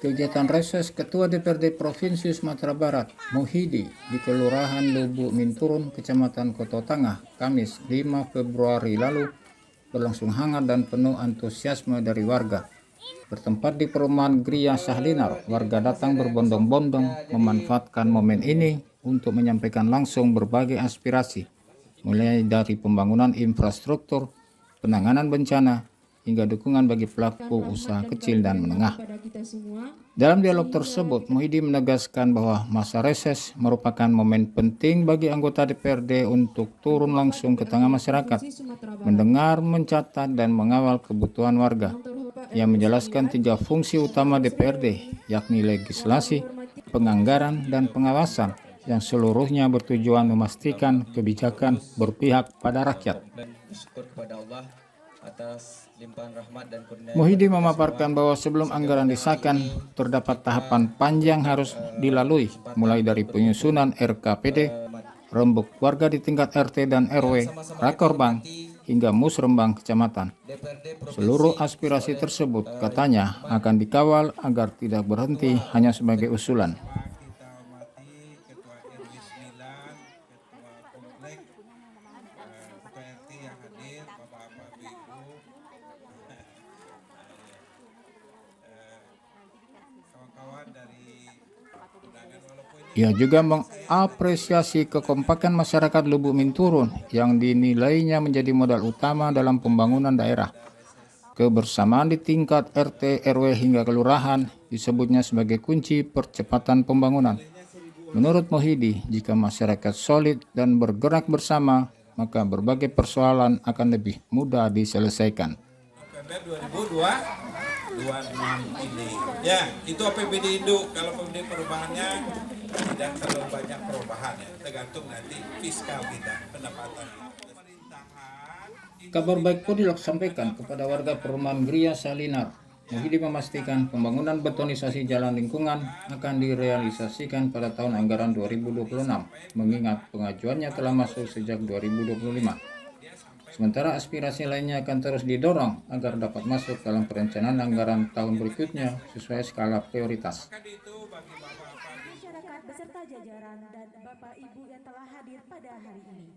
Kegiatan reses Ketua DPRD Provinsi Sumatera Barat, Muhidi, di Kelurahan Lubuk Minturun, Kecamatan Koto Tangah, Kamis 5 Februari lalu, berlangsung hangat dan penuh antusiasme dari warga. Bertempat di perumahan Gria Sahlinar, warga datang berbondong-bondong memanfaatkan momen ini untuk menyampaikan langsung berbagai aspirasi, mulai dari pembangunan infrastruktur, penanganan bencana, hingga dukungan bagi pelaku usaha kecil dan menengah. Dalam dialog tersebut, Muhidi menegaskan bahwa masa reses merupakan momen penting bagi anggota DPRD untuk turun langsung ke tengah masyarakat, mendengar, mencatat, dan mengawal kebutuhan warga. Ia menjelaskan 3 fungsi utama DPRD, yakni legislasi, penganggaran, dan pengawasan, yang seluruhnya bertujuan memastikan kebijakan berpihak pada rakyat. Atas limpahan rahmat dan kurnia. Muhidi memaparkan bahwa sebelum anggaran disahkan, terdapat tahapan panjang harus dilalui, mulai dari penyusunan RKPD, rembuk warga di tingkat RT dan RW, Rakorbank, hingga Musrembang Kecamatan. Seluruh aspirasi tersebut, katanya, akan dikawal agar tidak berhenti hanya sebagai usulan. Ia juga mengapresiasi kekompakan masyarakat Lubuk Minturun yang dinilainya menjadi modal utama dalam pembangunan daerah. Kebersamaan di tingkat RT, RW hingga kelurahan disebutnya sebagai kunci percepatan pembangunan. Menurut Muhidi, jika masyarakat solid dan bergerak bersama, maka berbagai persoalan akan lebih mudah diselesaikan. 2026 ini. Ya, itu APBD induk. Kalau APBD perubahannya tidak terlalu banyak perubahan ya, tergantung nanti fiskal kita, pendapatan. Kabar baik pun disampaikan kepada warga perumahan Gria Sahlinar. Muhidi memastikan pembangunan betonisasi jalan lingkungan akan direalisasikan pada tahun anggaran 2026, mengingat pengajuannya telah masuk sejak 2025. Sementara aspirasi lainnya akan terus didorong agar dapat masuk dalam perencanaan anggaran tahun berikutnya sesuai skala prioritas. Masyarakat beserta jajaran dan Bapak Ibu yang telah hadir pada hari ini.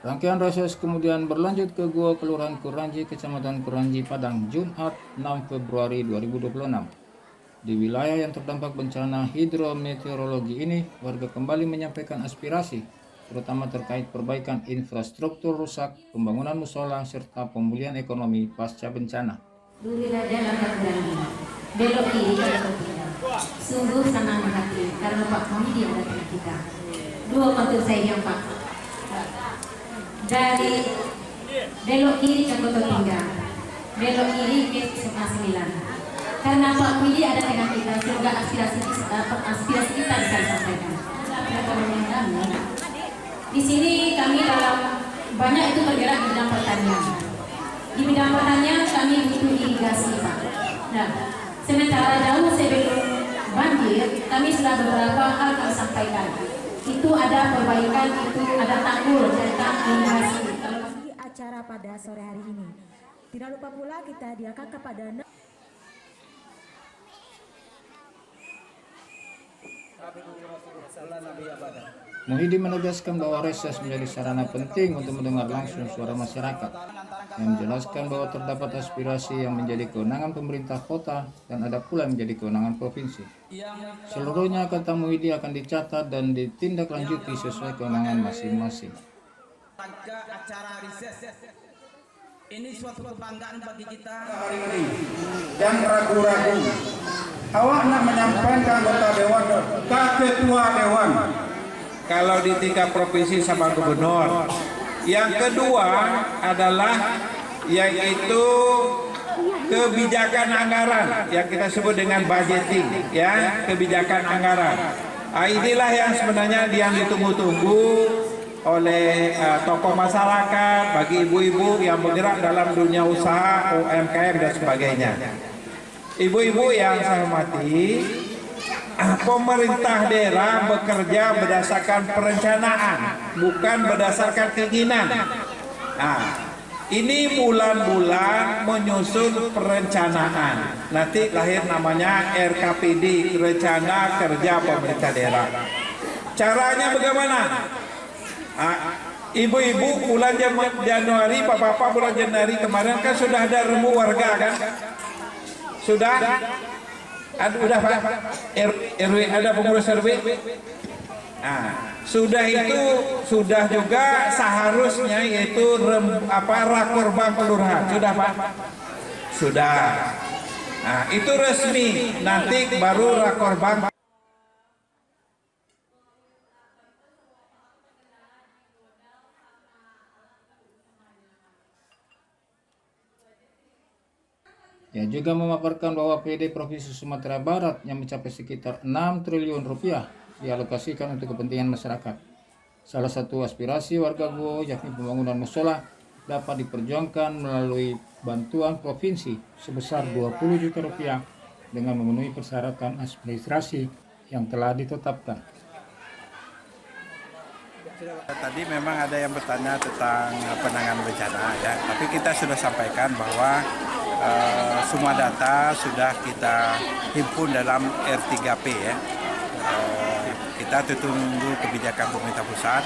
Rangkaian reses kemudian berlanjut ke Gua Kelurahan Kuranji, Kecamatan Kuranji, Padang, Jumat 6 Februari 2026. Di wilayah yang terdampak bencana hidrometeorologi ini, warga kembali menyampaikan aspirasi, terutama terkait perbaikan infrastruktur rusak, pembangunan musola, serta pemulihan ekonomi pasca bencana. Duri Raja Langgar Kuranji, belok kiri kalau tidak. Sungguh senang hati karena Pak Muhidi ada dengan kita. 2 kontur saya yang Pak. Dari belok kiri ke Kota Tinggal, belok kiri ke SMA 9. Karena Pak Muhidi ada dengan kita, sehingga aspirasi kita bisa disampaikan. Di sini kami dalam banyak itu bergerak di bidang pertanian. Di bidang pertanian kami butuh irigasi, Pak. Nah, sementara jauh sebelum banjir, kami sudah beberapa hal kami sampaikan. Itu ada perbaikan, itu ada tanggul tentang irigasi. Di acara pada sore hari ini. Tidak lupa pula kita hadiahkan kepada Muhidi menegaskan bahwa reses menjadi sarana penting untuk mendengar langsung suara masyarakat, yang menjelaskan bahwa terdapat aspirasi yang menjadi kewenangan pemerintah kota dan ada pula yang menjadi kewenangan provinsi. Seluruhnya, kata Muhidi, akan dicatat dan ditindaklanjuti sesuai kewenangan masing-masing. Acara reses ini suatu kebanggaan bagi kita Hari ini yang ragu-ragu, awak nak menyampaikan anggota dewan ke ketua dewan. Kalau di tingkat provinsi sama gubernur. Yang kedua adalah yaitu kebijakan anggaran yang kita sebut dengan budgeting, ya, kebijakan anggaran. Inilah yang sebenarnya yang ditunggu-tunggu oleh tokoh masyarakat, bagi ibu-ibu yang bergerak dalam dunia usaha, UMKM dan sebagainya. Ibu-ibu yang saya hormati, pemerintah daerah bekerja berdasarkan perencanaan, bukan berdasarkan keinginan. Nah, ini bulan-bulan menyusun perencanaan. Nanti lahir namanya RKPD, Rencana Kerja Pemerintah Daerah. Caranya bagaimana? Ibu-ibu bulan Januari, bapak-bapak bulan Januari kemarin kan sudah ada remu warga kan? Sudah? Udah Pak? RW ada pengurus RW? Nah, sudah itu sudah juga seharusnya yaitu rakorban kelurahan. Sudah Pak? Sudah. Nah, itu resmi. Nanti baru rakorban. Ia juga memaparkan bahwa PD Provinsi Sumatera Barat yang mencapai sekitar 6 triliun rupiah dialokasikan untuk kepentingan masyarakat. Salah satu aspirasi warga Guo yakni pembangunan musola dapat diperjuangkan melalui bantuan provinsi sebesar 20 juta rupiah dengan memenuhi persyaratan administrasi yang telah ditetapkan. Tadi memang ada yang bertanya tentang penanganan bencana ya, tapi kita sudah sampaikan bahwa semua data sudah kita himpun dalam R3P ya. Kita tunggu kebijakan pemerintah pusat,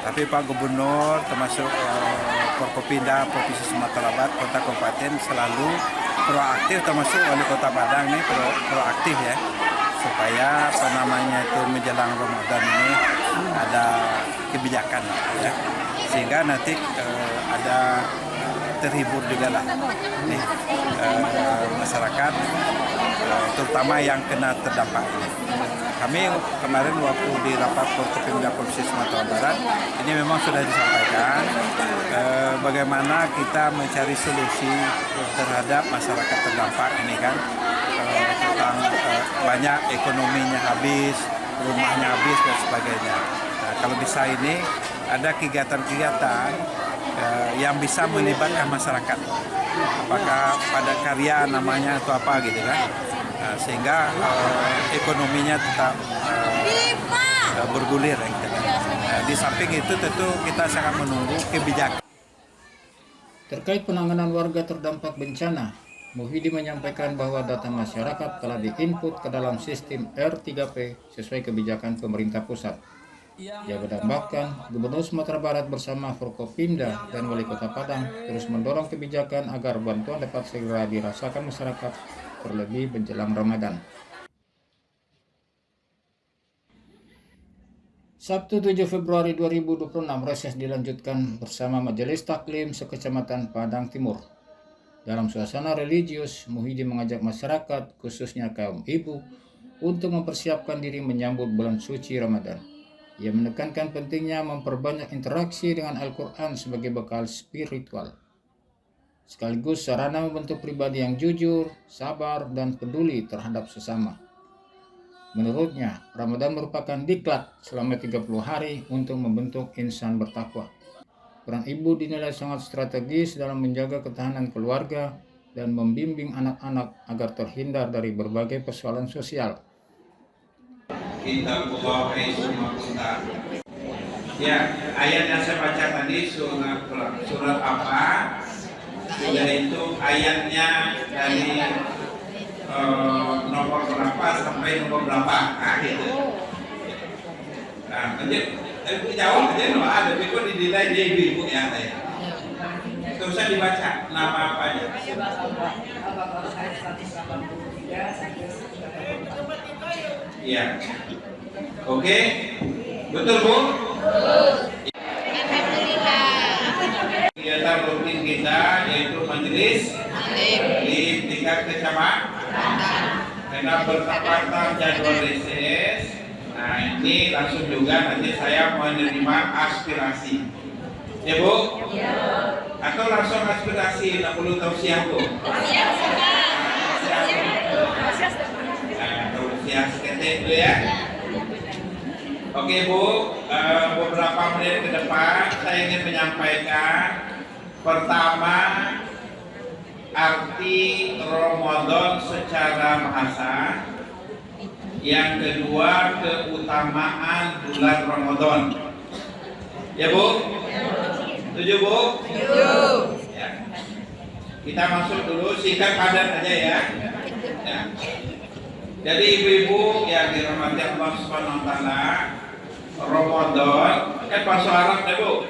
tapi Pak Gubernur termasuk Forkopimda Provinsi Sumatera Barat Kota Kabupaten selalu proaktif, termasuk Wali Kota Padang ini proaktif ya, supaya itu menjelang Ramadan ini ada kebijakan ya, sehingga nanti ada terhibur juga lah nih, masyarakat terutama yang kena terdampak ini. Kami kemarin waktu di rapat Forkopimda Provinsi Sumatera Barat ini memang sudah disampaikan bagaimana kita mencari solusi terhadap masyarakat terdampak ini kan, tentang banyak ekonominya habis, rumahnya habis dan sebagainya. Nah, kalau bisa ini ada kegiatan-kegiatan yang bisa melibatkan masyarakat, apakah pada karya namanya atau apa gitu kan, sehingga ekonominya tetap bergulir gitu kan. Di samping itu tentu kita sangat menunggu kebijakan. Terkait penanganan warga terdampak bencana, Muhidi menyampaikan bahwa data masyarakat telah diinput ke dalam sistem R3P sesuai kebijakan pemerintah pusat. Ia menambahkan, Gubernur Sumatera Barat bersama Forkopimda dan Wali Kota Padang terus mendorong kebijakan agar bantuan dapat segera dirasakan masyarakat, terlebih menjelang Ramadan. Sabtu 7 Februari 2026 reses dilanjutkan bersama Majelis Taklim Sekecamatan Padang Timur. Dalam suasana religius, Muhidi mengajak masyarakat, khususnya kaum ibu, untuk mempersiapkan diri menyambut bulan suci Ramadan. Ia menekankan pentingnya memperbanyak interaksi dengan Al-Quran sebagai bekal spiritual, sekaligus sarana membentuk pribadi yang jujur, sabar, dan peduli terhadap sesama. Menurutnya, Ramadan merupakan diklat selama 30 hari untuk membentuk insan bertakwa. Peran ibu dinilai sangat strategis dalam menjaga ketahanan keluarga dan membimbing anak-anak agar terhindar dari berbagai persoalan sosial. Ya, ayat yang saya baca tadi surat apa? Sudah itu ayatnya dari nomor berapa sampai nomor berapa? Nah, gitu. Nah, jauh aja loh, ada ibu dinilai dia ibu ya saya. Terusnya dibaca nama apa aja? Iya. Oke. Betul, Bu? Kegiatan rutin kita yaitu majelis di tingkat kecamatan. Karena bertepatan jadwal reses. Nah, ini langsung juga nanti saya menerima aspirasi. Ya, Bu? Iya. Atau langsung aspirasi, tak perlu tahu siang, Bu? Siap. Siap. Nah, tahu siang seketik dulu ya. Oke Bu, beberapa menit ke depan saya ingin menyampaikan pertama arti Ramadan secara bahasa, yang kedua keutamaan bulan Ramadan. Ya Bu? Setuju Bu? Setuju. Ya. Kita masuk dulu, singkat padat aja ya. Ya. Jadi ibu-ibu yang dirahmati Allah Subhanahu wa taala, Ramadan kan bahasa Arab ya Bu.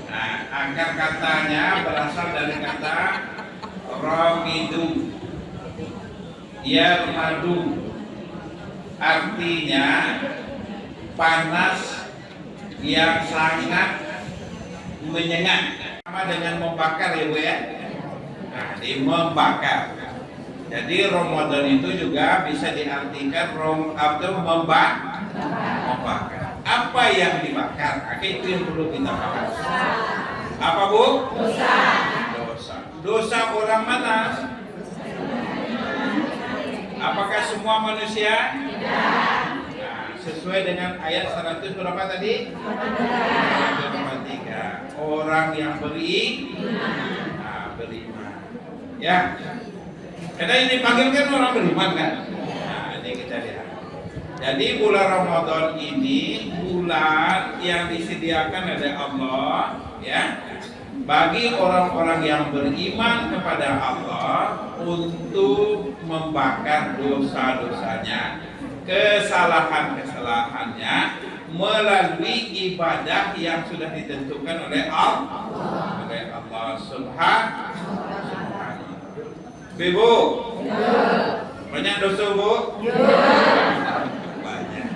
Nah, akar katanya berasal dari kata ramidu, yarmadu, artinya panas yang sangat menyengat, sama dengan membakar ya Bu ya. Nah, membakar. Jadi Ramadan itu juga bisa diartikan membakar. Apa yang dibakar? Itu yang perlu kita bahas. Apa Bu? Dosa. Dosa orang mana? Apakah semua manusia? Tidak. Nah, sesuai dengan ayat 100 berapa tadi? 103. Orang yang beriman. Ya. Karena ini dipanggil kan orang beriman kan? Nah, ini kita lihat. Jadi bulan Ramadan ini bulan yang disediakan oleh Allah ya bagi orang-orang yang beriman kepada Allah untuk membakar dosa-dosanya, kesalahan-kesalahannya melalui ibadah yang sudah ditentukan oleh Allah Subhanahu. Ibu, banyak dosa Bu? Banyak.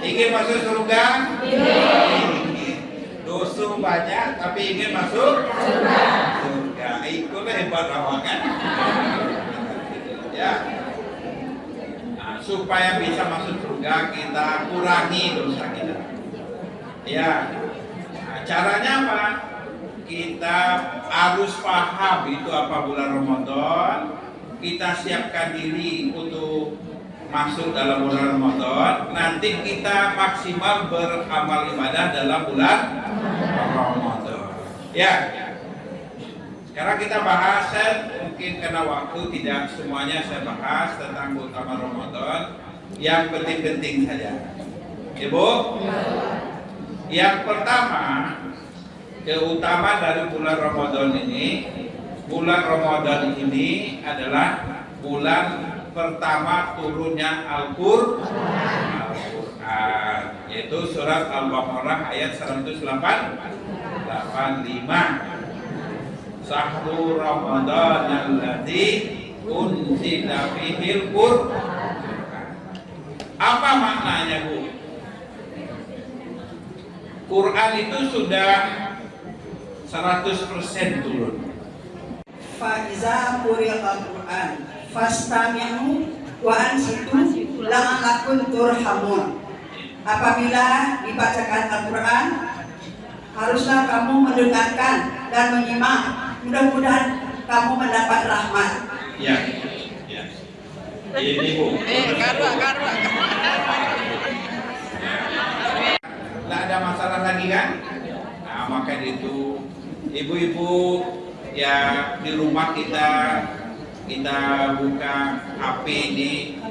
Ingin masuk surga? Dosa banyak, tapi ingin masuk surga. Itulah hebat rawakan. Ya. Nah, supaya bisa masuk surga kita kurangi dosa kita. Ya. Nah, caranya apa? Kita harus paham itu apa bulan Ramadan. Kita siapkan diri untuk masuk dalam bulan Ramadan. Nanti kita maksimal beramal ibadah dalam bulan Ramadan. Ya. Sekarang kita bahas, mungkin karena waktu tidak semuanya saya bahas tentang keutamaan Ramadan. Yang penting-penting saja. Ibu? Yang pertama, keutamaan dari bulan Ramadan ini adalah bulan pertama turunnya Al-Qur'an, yaitu surat Al-Baqarah ayat 185. Sahru Ramadan alladzi unzila fihil Qur'an. Apa maknanya Bu? Quran itu sudah 100% turun. Faiza quri'al Qur'an fastami'u wa ansitu la'allakum turhamun. Apabila dibacakan Al-Qur'an, haruslah kamu mendengarkan dan menyimak. Mudah-mudahan kamu mendapat rahmat. Ya. Ini Bu. Nggak ada masalah lagi kan? Nah, maka itu ibu-ibu ya di rumah kita buka HP ini,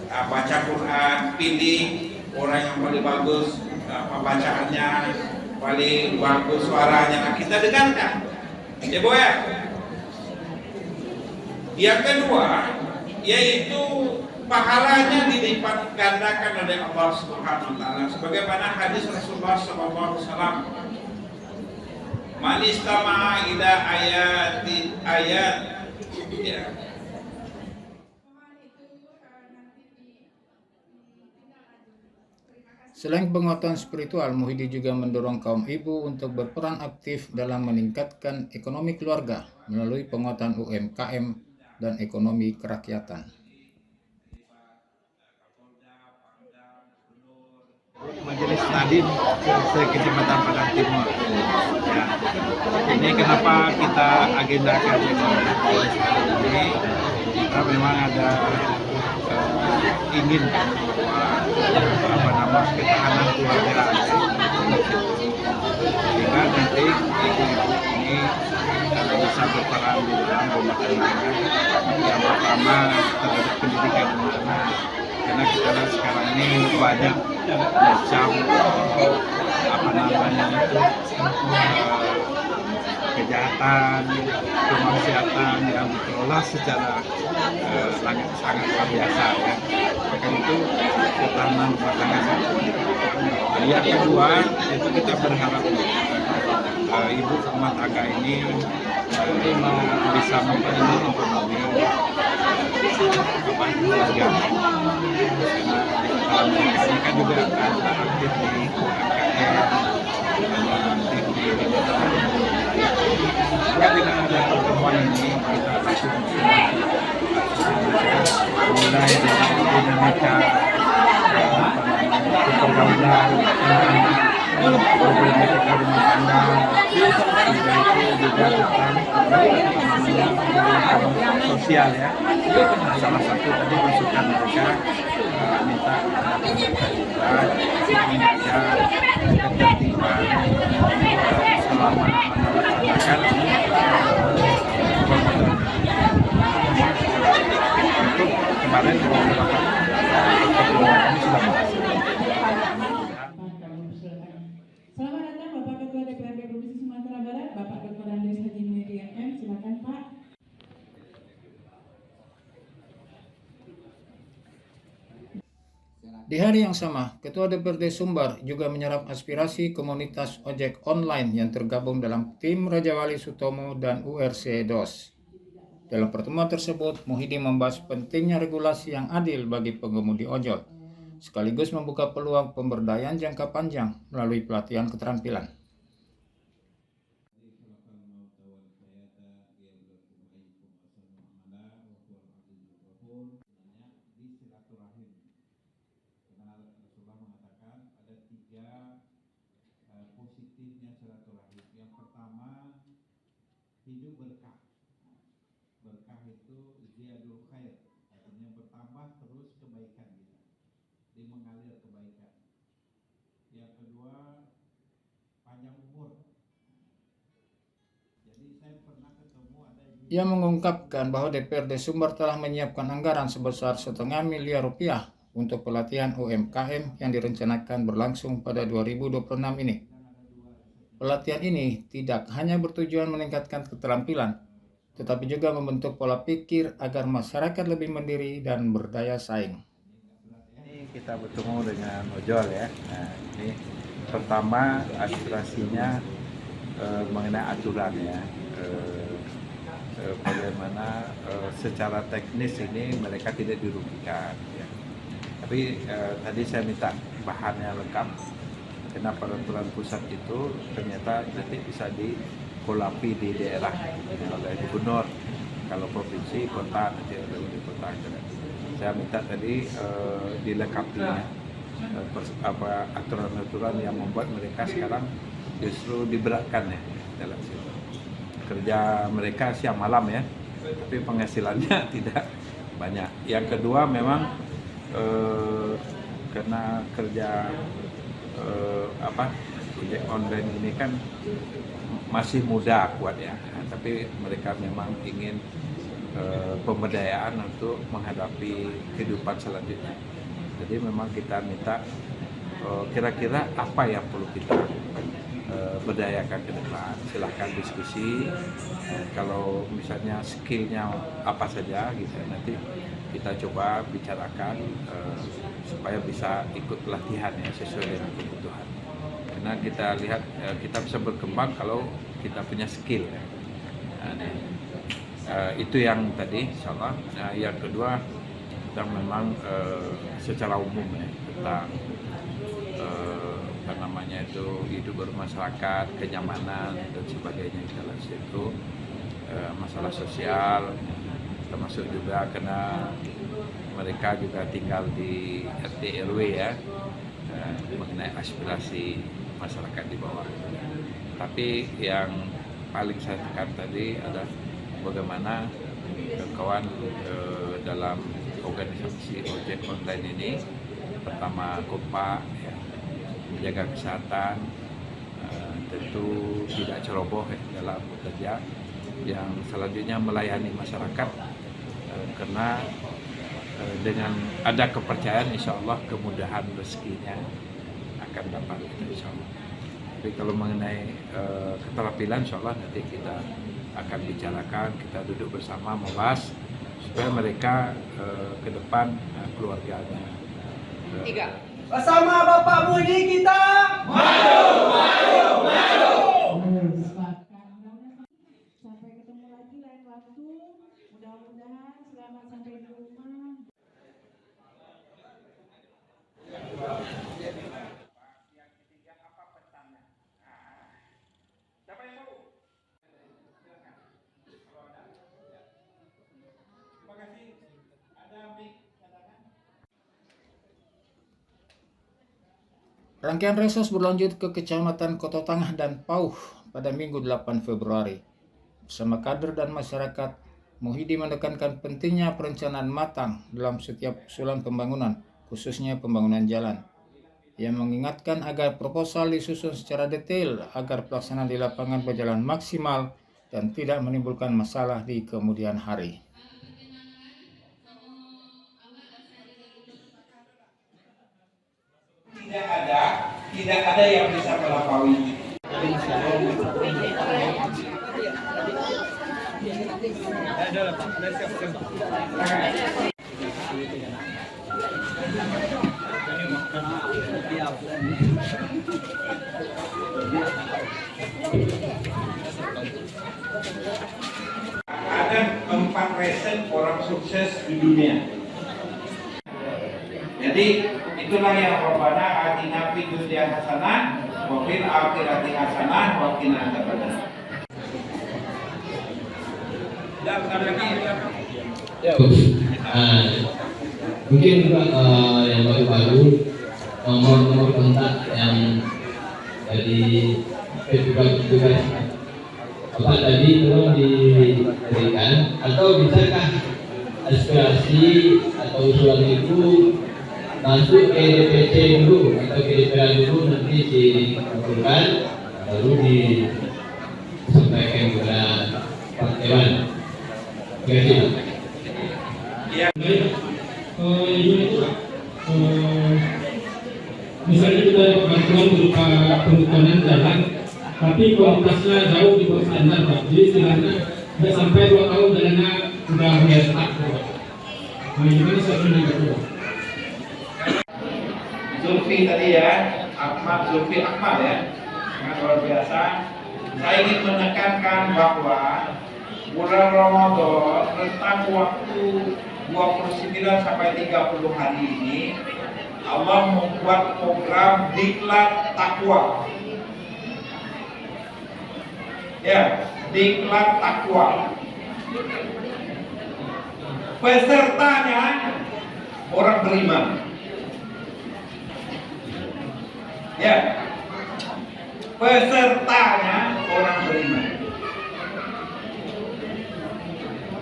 baca Quran, pilih orang yang paling bagus pembacaannya, paling bagus suaranya, kita dengarkan. Ya Bu ya. Yang kedua yaitu pahalanya dilipat gandakan oleh Allah Subhanahu wa taala sebagaimana hadis Rasulullah sallallahu alaihi wasallam, man istama'a ila ayat ya. Selain penguatan spiritual, Muhidi juga mendorong kaum ibu untuk berperan aktif dalam meningkatkan ekonomi keluarga melalui penguatan UMKM dan ekonomi kerakyatan. Majelis Nadin Kecamatan Padang Timur. Ya. Ini kenapa kita agendakan Majelis Nadin ini? Kita memang ada ingin ketahanan keluarga, sehingga nanti ibu-ibu ini bisa berperan di dalam rumah tangga. Yang pertama terhadap pendidikan anak, karena kita lihat sekarang ini banyak macam kejahatan, kemaksiatan yang dikelola secara sangat luar biasa ya. Maka itu ketahanan rumah tangga satu. Yang kedua itu kita berharap ibu rumah tangga ini bisa memperoleh ekonomi keluarga. Karena ini kan juga ada aktif di UMKM, aktif di jika dengan ada pertemuan ini kita langsung mulai dari dinamika pergaulan problematika rumah tangga, juga tentang sosial ya. Salah satu tadi masukan mereka minta ingin ada ketertiban selama melaksanakan untuk kemarin beberapa pertemuan kami sudah berhasil. Selamat datang Bapak Ketua DPRD Provinsi Sumatera Barat, Bapak Dr. Andes Haji Muhyiddin MM. Silakan Pak. Di hari yang sama, Ketua DPRD Sumbar juga menyerap aspirasi komunitas ojek online yang tergabung dalam tim Raja Wali Sutomo dan URC DOS. Dalam pertemuan tersebut, Muhyiddin membahas pentingnya regulasi yang adil bagi pengemudi ojol, sekaligus membuka peluang pemberdayaan jangka panjang melalui pelatihan keterampilan. Positifnya silaturahim. Yang pertama, hidup berkah. Berkah itu ziyadul khair, artinya bertambah terus kebaikan kita, dia mengalir kebaikan. Yang kedua, panjang umur. Jadi saya pernah ketemu ada Ia mengungkapkan bahwa DPRD Sumbar telah menyiapkan anggaran sebesar Rp1,5 miliar untuk pelatihan UMKM yang direncanakan berlangsung pada 2026 ini. Pelatihan ini tidak hanya bertujuan meningkatkan keterampilan, tetapi juga membentuk pola pikir agar masyarakat lebih mandiri dan berdaya saing. Ini kita bertemu dengan ojol ya. Nah, ini pertama aspirasinya mengenai aturan ya. Bagaimana secara teknis ini mereka tidak dirugikan ya. Tapi tadi saya minta bahannya lengkap, karena peraturan pusat itu ternyata nanti bisa dikolapi di daerah oleh gubernur. Kalau provinsi, kota, nanti ada di kota. Saya minta tadi dilengkapinya aturan-aturan yang membuat mereka sekarang justru diberatkan ya dalam situ. Kerja mereka siang malam ya, tapi penghasilannya tidak banyak. Yang kedua memang karena kerja ojek online ini kan masih muda kuat ya, tapi mereka memang ingin pemberdayaan untuk menghadapi kehidupan selanjutnya. Jadi memang kita minta kira-kira apa yang perlu kita berdayakan ke depan. Silahkan diskusi, kalau misalnya skillnya apa saja gitu, nanti kita coba bicarakan supaya bisa ikut pelatihan ya sesuai dengan kebutuhan. Karena kita lihat kita bisa berkembang kalau kita punya skill ya. Itu yang tadi insyaallah. Yang kedua kita memang secara umum ya tentang hidup bermasyarakat, kenyamanan dan sebagainya dalam situ, masalah sosial, termasuk juga karena mereka juga tinggal di RT RW ya, mengenai aspirasi masyarakat di bawah. Tapi yang paling saya tekan tadi adalah bagaimana kawan dalam organisasi ojek online ini, pertama kompak ya, menjaga kesehatan, tentu tidak ceroboh dalam bekerja, yang selanjutnya melayani masyarakat, karena dengan ada kepercayaan insya Allah kemudahan rezekinya akan dapat kita insya Allah. Tapi kalau mengenai keterampilan insya Allah nanti kita akan bicarakan, kita duduk bersama membahas supaya mereka ke depan keluarganya. Bersama Bapak Budi kita maju, maju, maju. Sampai ketemu lagi lain waktu. Mudah-mudahan selamat sampai di rumah. Rangkaian reses berlanjut ke Kecamatan Kota Tangah dan Pauh pada Minggu 8 Februari. Bersama kader dan masyarakat, Muhidi menekankan pentingnya perencanaan matang dalam setiap usulan pembangunan, khususnya pembangunan jalan. Ia mengingatkan agar proposal disusun secara detail agar pelaksanaan di lapangan berjalan maksimal dan tidak menimbulkan masalah di kemudian hari. Tidak ada yang bisa melampaui. Ada 4 reset orang sukses di dunia. Jadi itulah yang Rabbana atina fid dunya hasanah wa fil akhirati hasanah wa qina adzabannar. Mungkin juga yang baru-baru nomor kontak yang dari petugas apa tadi tolong diberikan, atau bisakah aspirasi atau usulan itu masuk ke DPC dulu atau ke DPR dulu, nanti dikumpulkan baru disampaikan kepada Pak Dewan. Terima kasih. Misalnya kita dapat bantuan berupa pembangunan jalan, tapi kualitasnya jauh di bawah standar, Pak. Jadi istilahnya sudah sampai 2 tahun jalannya sudah retak. Nah, gimana soalnya itu? Zulfi tadi ya, Zulfi Ahmad ya, sangat luar biasa. Saya ingin menekankan bahwa bulan Ramadan rentang waktu 29 sampai 30 hari ini Allah membuat program Diklat Takwa. Ya, Diklat Takwa. Pesertanya orang beriman. Ya, pesertanya orang beriman.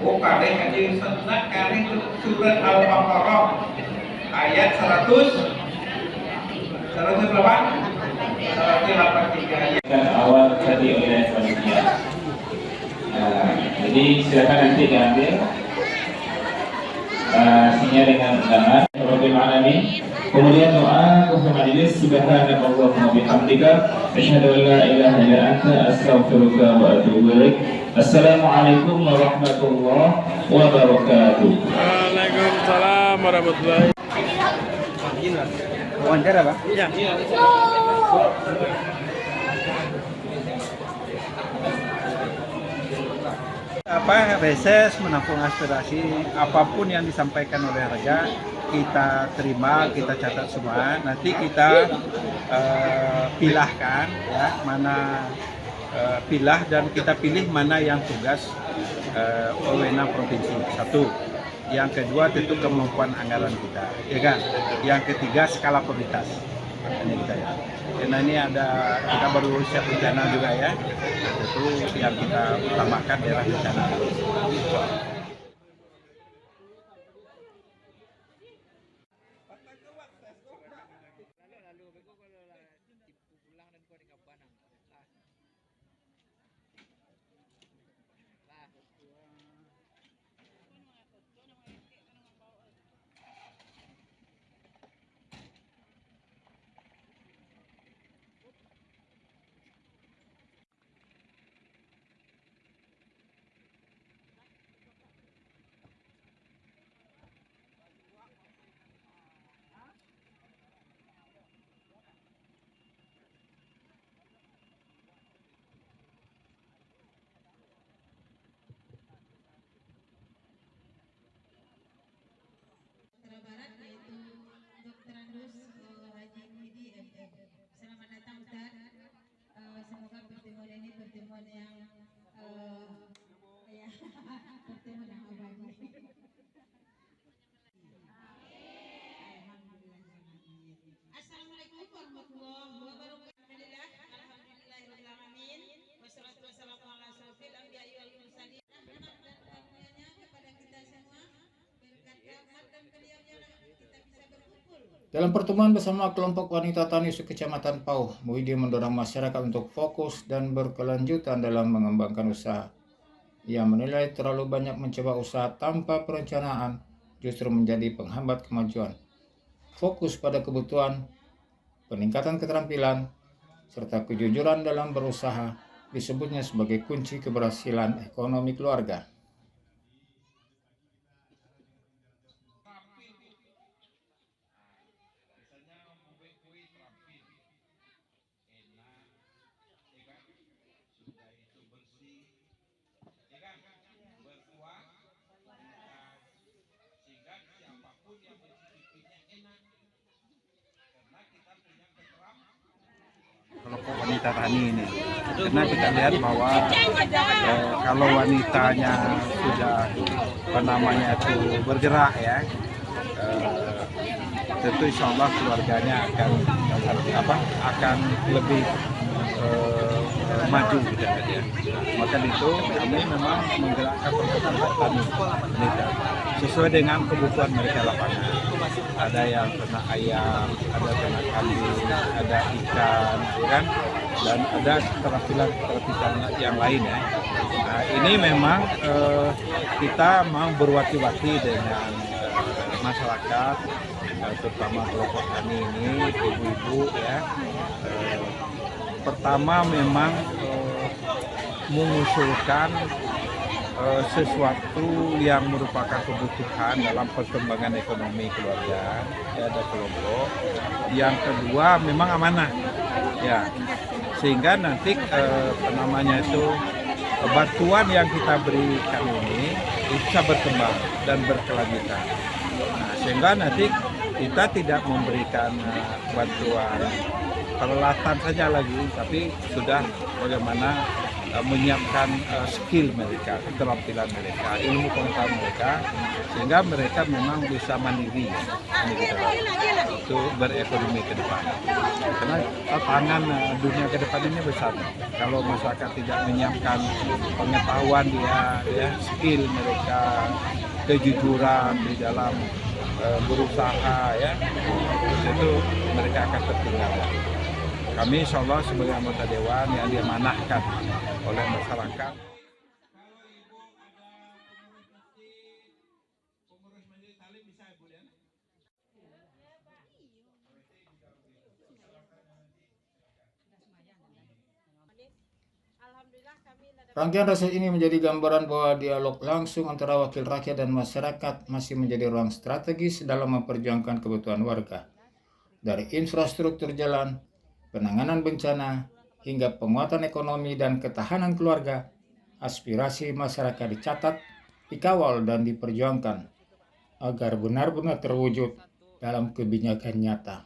Oh, kadang kaji senak kali surat Al-Baqarah ayat 183. Dan awal tadi oleh panitia. Jadi silakan nanti diambil sinya dengan undangan. Rabbil alamin. Kemudian doa ke majelis, subhanakallahumma bihamdika asyhadu an la ilaha illa anta astaghfiruka wa atubu ilaik. Assalamualaikum warahmatullahi wabarakatuh. Waalaikumsalam warahmatullahi wabarakatuh. Wawancara, Pak? Iya. Reses menampung aspirasi apapun yang disampaikan oleh raja, kita terima, kita catat semua. Nanti kita pilahkan ya mana pilah dan kita pilih mana yang tugas wewenang provinsi. Satu. Yang kedua tentu kemampuan anggaran kita, ya kan? Yang ketiga skala prioritas. Ini kita ya. Karena ini ada, kita baru siap bencana juga ya. Itu yang kita utamakan adalah bencana. Barat yaitu Dr. Andus Haji Muhidi MM. Selamat datang Ustaz. Semoga pertemuan ini pertemuan yang ya, pertemuan yang abadi. Assalamualaikum warahmatullahi wabarakatuh. Alhamdulillahirobbilalamin. Wassalatu wassalamu ala asyrofil anbiya'i wal mursalin. Rahmat dan karunia-Nya kepada kita semua. Berkat rahmat dan karunia-Nya kita bisa berkumpul. Dalam pertemuan bersama kelompok wanita tani Kecamatan Pauh, Muhidi mendorong masyarakat untuk fokus dan berkelanjutan dalam mengembangkan usaha. Ia menilai terlalu banyak mencoba usaha tanpa perencanaan justru menjadi penghambat kemajuan. Fokus pada kebutuhan, peningkatan keterampilan, serta kejujuran dalam berusaha disebutnya sebagai kunci keberhasilan ekonomi keluarga. Kelompok wanita tani ini, karena kita lihat bahwa kalau wanitanya sudah itu bergerak ya, tentu insya Allah keluarganya akan lebih maju gitu ya. Maka itu kami memang menggerakkan perkumpulan tani wanita sesuai dengan kebutuhan mereka lapangan. Ada yang ternak ayam, ada ternak kambing, ada ikan, ya kan? Dan ada keterampilan yang lain ya. Nah, ini memang kita mau berwati-wati dengan masyarakat, terutama kelompok tani ini, ibu-ibu ya. Pertama memang mengusulkan sesuatu yang merupakan kebutuhan dalam perkembangan ekonomi keluarga ya, ada kelompok. Yang kedua memang amanah ya, sehingga nanti bantuan yang kita berikan ini bisa berkembang dan berkelanjutan. Nah, sehingga nanti kita tidak memberikan bantuan peralatan saja lagi, tapi sudah bagaimana menyiapkan skill mereka, keterampilan mereka, ilmu pengetahuan mereka, sehingga mereka memang bisa mandiri untuk berekonomi ke depan. Karena tantangan dunia ke depan ini besar. Kalau masyarakat tidak menyiapkan pengetahuan ya, skill mereka, kejujuran di dalam berusaha ya, itu mereka akan tertinggal. Kami insya Allah sebagai anggota Dewan yang diamanahkan oleh masyarakat. Rangkaian reses ini menjadi gambaran bahwa dialog langsung antara wakil rakyat dan masyarakat masih menjadi ruang strategis dalam memperjuangkan kebutuhan warga. Dari infrastruktur jalan, penanganan bencana, hingga penguatan ekonomi dan ketahanan keluarga, aspirasi masyarakat dicatat, dikawal dan diperjuangkan agar benar-benar terwujud dalam kebijakan nyata.